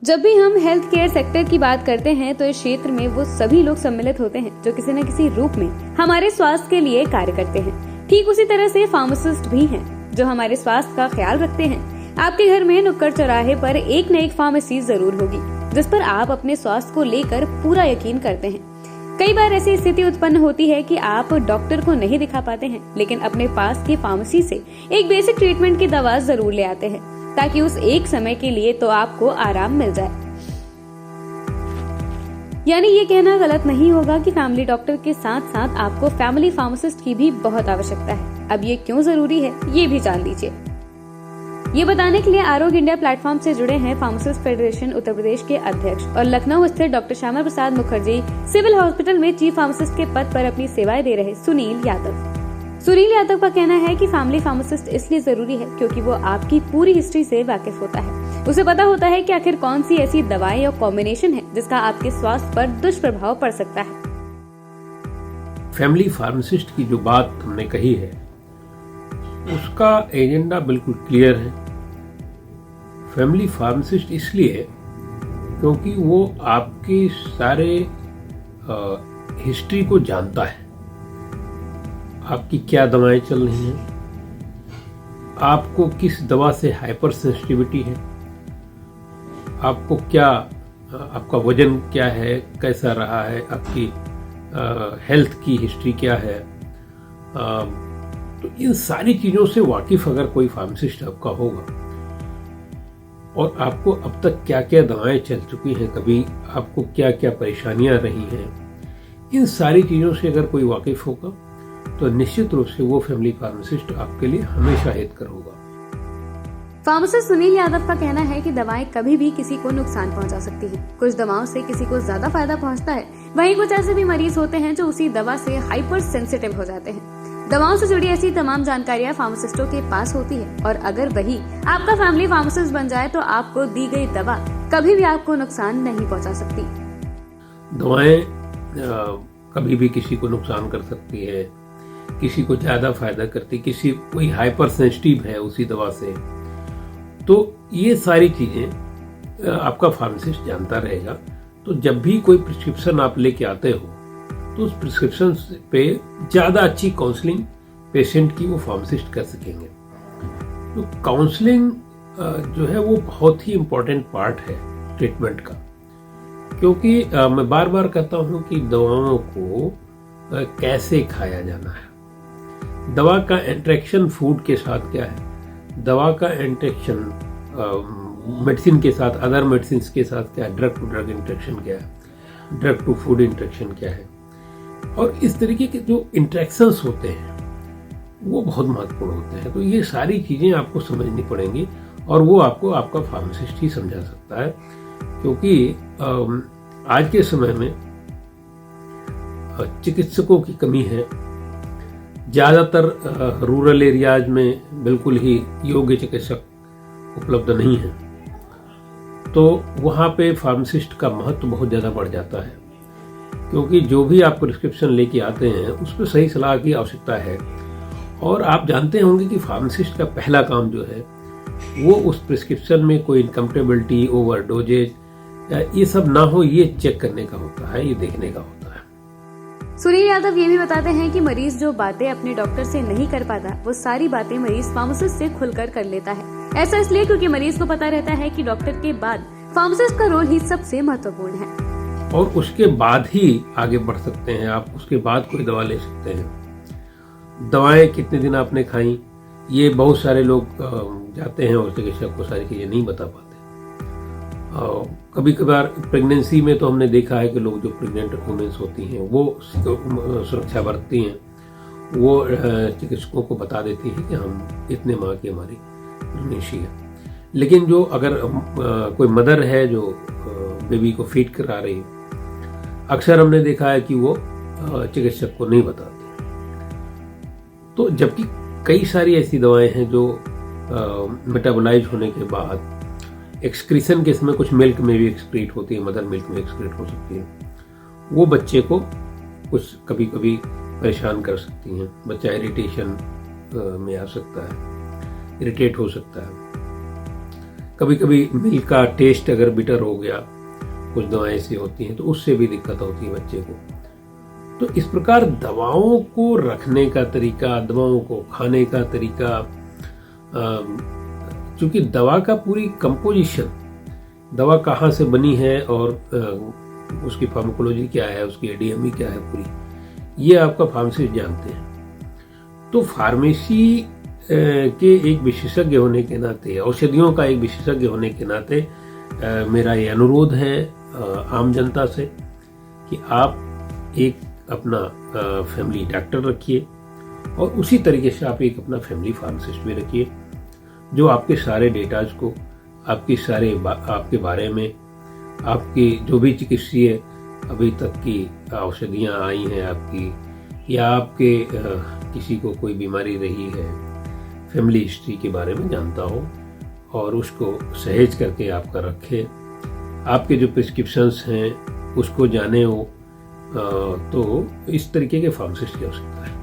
जब भी हम हेल्थ केयर सेक्टर की बात करते हैं तो इस क्षेत्र में वो सभी लोग सम्मिलित होते हैं जो किसी न किसी रूप में हमारे स्वास्थ्य के लिए कार्य करते हैं। ठीक उसी तरह से फार्मासिस्ट भी हैं जो हमारे स्वास्थ्य का ख्याल रखते हैं। आपके घर में नुक्कड़ चौराहे पर एक न एक फार्मेसी जरूर होगी जिस पर आप अपने स्वास्थ्य को लेकर पूरा यकीन करते हैं। कई बार ऐसी स्थिति उत्पन्न होती है कि आप डॉक्टर को नहीं दिखा पाते हैं, लेकिन अपने पास की फार्मेसी से एक बेसिक ट्रीटमेंट की दवा जरूर ले आते हैं ताकि उस एक समय के लिए तो आपको आराम मिल जाए। यानी ये कहना गलत नहीं होगा कि फैमिली डॉक्टर के साथ साथ आपको फैमिली फार्मासिस्ट की भी बहुत आवश्यकता है। अब ये क्यों जरूरी है ये भी जान लीजिए। ये बताने के लिए आरोग्य इंडिया प्लेटफॉर्म से जुड़े हैं फार्मासिस्ट फेडरेशन उत्तर प्रदेश के अध्यक्ष और लखनऊ स्थित doctor Shyama Prasad Mukherjee civil hospital में चीफ फार्मासिस्ट के पद पर अपनी सेवाएं दे रहे सुनील यादव का कहना है कि फैमिली फार्मासिस्ट इसलिए जरूरी है क्योंकि वो आपकी पूरी हिस्ट्री से वाकिफ होता है। उसे पता होता है कि आखिर कौन सी ऐसी दवाएं या कॉम्बिनेशन है जिसका आपके स्वास्थ्य पर दुष्प्रभाव पड़ सकता है। फैमिली फार्मासिस्ट की जो बात हमने कही है उसका एजेंडा बिल्कुल क्लियर है। फैमिली फार्मासिस्ट इसलिए क्योंकि वो आपके सारे हिस्ट्री को जानता है। आपकी क्या दवाएं चल रही हैं, आपको किस दवा से हाइपर सेंसिटिविटी है, आपको क्या, आपका वजन क्या है, कैसा रहा है, आपकी हेल्थ की हिस्ट्री क्या है। तो इन सारी चीजों से वाकिफ अगर कोई फार्मासिस्ट आपका होगा और आपको अब तक क्या क्या दवाएं चल चुकी हैं, कभी आपको क्या क्या परेशानियां रही हैं, इन सारी चीजों से अगर कोई वाकिफ होगा तो निश्चित रूप से वो फैमिली फार्मासिस्ट आपके लिए हमेशा हितकर होगा। फार्मासिस्ट सुनील यादव का कहना है कि दवाएं कभी भी किसी को नुकसान पहुंचा सकती हैं। कुछ दवाओं से किसी को ज्यादा फायदा पहुंचता है, वहीं कुछ ऐसे भी मरीज होते हैं जो उसी दवा से हाइपर सेंसिटिव हो जाते हैं। दवाओं से जुड़ी ऐसी तमाम जानकारियां फार्मासिस्टों के पास होती है और अगर वही आपका फैमिली फार्मासिस्ट बन जाए तो आपको दी गई दवा कभी भी आपको नुकसान नहीं पहुँचा सकती। दवाएं कभी भी किसी को नुकसान कर सकती है, किसी को ज्यादा फायदा करती, किसी कोई हाइपर सेंसिटिव है उसी दवा से। तो ये सारी चीजें आपका फार्मासिस्ट जानता रहेगा। तो जब भी कोई प्रिस्क्रिप्शन आप लेके आते हो तो उस प्रिस्क्रिप्शन पे ज्यादा अच्छी काउंसलिंग पेशेंट की वो फार्मासिस्ट कर सकेंगे। तो काउंसलिंग जो है वो बहुत ही इम्पोर्टेंट पार्ट है ट्रीटमेंट का, क्योंकि मैं बार बार कहता हूँ कि दवाओं को कैसे खाया जाना है, दवा का इंटरेक्शन फूड के साथ क्या है, दवा का इंटरेक्शन मेडिसिन के साथ, अदर मेडिसिन के साथ क्या है, ड्रग टू ड्रग इंटरेक्शन क्या है, ड्रग टू फूड इंटरेक्शन क्या है। और इस तरीके के जो इंटरेक्शंस होते हैं वो बहुत महत्वपूर्ण होते हैं। तो ये सारी चीजें आपको समझनी पड़ेंगी और वो आपको आपका फार्मासिस्ट ही समझा सकता है, क्योंकि आज के समय में चिकित्सकों की कमी है। ज्यादातर रूरल एरियाज में बिल्कुल ही योग्य चिकित्सक उपलब्ध नहीं है, तो वहाँ पे फार्मासिस्ट का महत्व बहुत ज़्यादा बढ़ जाता है, क्योंकि जो भी आप प्रिस्क्रिप्शन लेके आते हैं उस पर सही सलाह की आवश्यकता है। और आप जानते होंगे कि फार्मासिस्ट का पहला काम जो है वो उस प्रिस्क्रिप्शन में कोई इनकम्पेटेबिलिटी, ओवरडोजेज ये सब ना हो, ये चेक करने का होता है, ये देखने का होता है। सुनील यादव ये भी बताते हैं कि मरीज जो बातें अपने डॉक्टर से नहीं कर पाता वो सारी बातें मरीज फार्मासिस्ट से खुलकर कर लेता है। ऐसा इसलिए क्योंकि मरीज को पता रहता है कि डॉक्टर के बाद फार्मासिस्ट का रोल ही सबसे महत्वपूर्ण है और उसके बाद ही आगे बढ़ सकते हैं आप, उसके बाद कोई दवा ले सकते हैं। दवाएं कितने दिन आपने खाई, ये बहुत सारे लोग जाते हैं और चिकित्सक को सारी चीजें नहीं बता पाते। कभी कभार प्रेगनेंसी में तो हमने देखा है कि लोग जो प्रेग्नेंट वुमेन्स होती हैं वो सुरक्षा बरतती हैं, वो चिकित्सकों को बता देती हैं कि हम इतने माह की हमारी प्रेगनेंसी है। लेकिन जो अगर कोई मदर है जो बेबी को फीड करा रही, अक्सर हमने देखा है कि वो चिकित्सक को नहीं बताती। तो जबकि कई सारी ऐसी दवाएं हैं जो मेटाबोलाइज होने के बाद एक्सक्रीशन के समय कुछ मिल्क में भी एक्सक्रीट होती है, मदर मिल्क में एक्सक्रीट हो सकती है, वो बच्चे को कुछ कभी कभी परेशान कर सकती हैं। बच्चा इरिटेशन में आ सकता है, इरिटेट हो सकता है। कभी कभी मिल्क का टेस्ट अगर बिटर हो गया, कुछ दवाएं ऐसी होती हैं तो उससे भी दिक्कत होती है बच्चे को। तो इस प्रकार दवाओं को रखने का तरीका, दवाओं को खाने का तरीका, क्योंकि दवा का पूरी कंपोजिशन, दवा कहाँ से बनी है और उसकी फार्माकोलॉजी क्या है, उसकी एडीएमई क्या है पूरी, ये आपका फार्मासिस्ट जानते हैं। तो फार्मेसी के एक विशेषज्ञ होने के नाते, औषधियों का एक विशेषज्ञ होने के नाते मेरा ये अनुरोध है आम जनता से कि आप एक अपना फैमिली डॉक्टर रखिए और उसी तरीके से आप एक अपना फैमिली फार्मासिस्ट भी रखिए, जो आपके सारे डेटाज को, आपके बारे में, आपकी जो भी चिकित्सीय अभी तक की औषधियाँ आई हैं आपकी, या आपके किसी को कोई बीमारी रही है, फैमिली हिस्ट्री के बारे में जानता हो और उसको सहेज करके आपका रखे। आपके जो प्रिस्क्रिप्शंस हैं उसको जाने हो, तो इस तरीके के फार्मासिस्ट की आवश्यकता है।